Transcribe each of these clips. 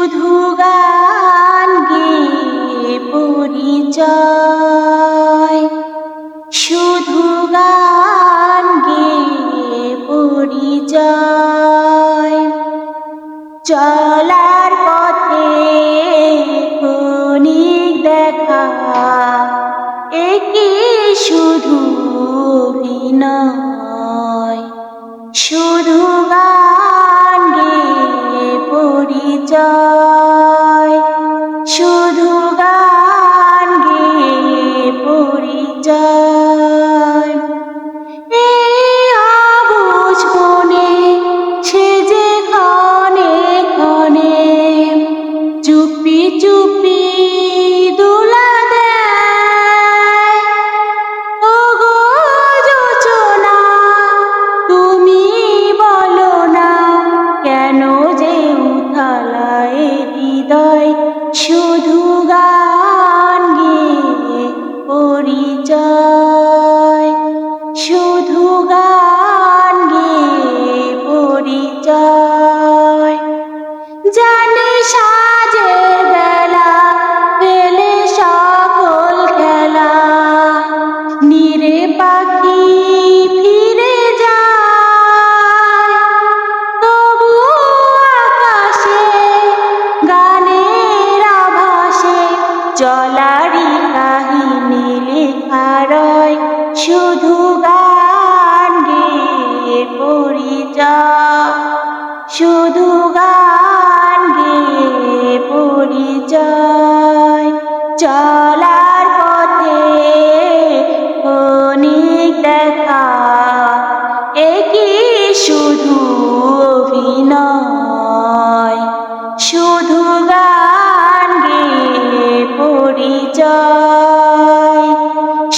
শুধু গান গেয়ে পরিচয়, শুধু গান গেয়ে পরিচয়। চলার পথে ক্ষণিক দেখা, একি শুধু অভিনয়। শুধু গান গেয়ে পরিচয়, শুধু গান গেয়ে পরিচয়। এই অবুঝ মনে সে যে ক্ষণে ক্ষণে চুপি চুপি দোলা দেয়। ওগো যোচনা, তুমি বলো না কেন যে উথালায় হৃদয়। শুধু গান গেয়ে পরিচয়, শুধু গান গেয়ে পরিচয়। জানি সাজের বেলা ফেলে সকল খেলা, নীরে পাখি ফিরে যায়। তবু আকাশে গানের আভাসে চলারই কাহিনী লেখা রয়। শুধু গান গেয়ে পরিচয়, শুধু গান গেয়ে পরিচয়। চলার পথে ক্ষণিক দেখা, একি শুধু অভিনয়। শুধু গান গেয়ে পরিচয়,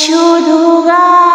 শুধু গান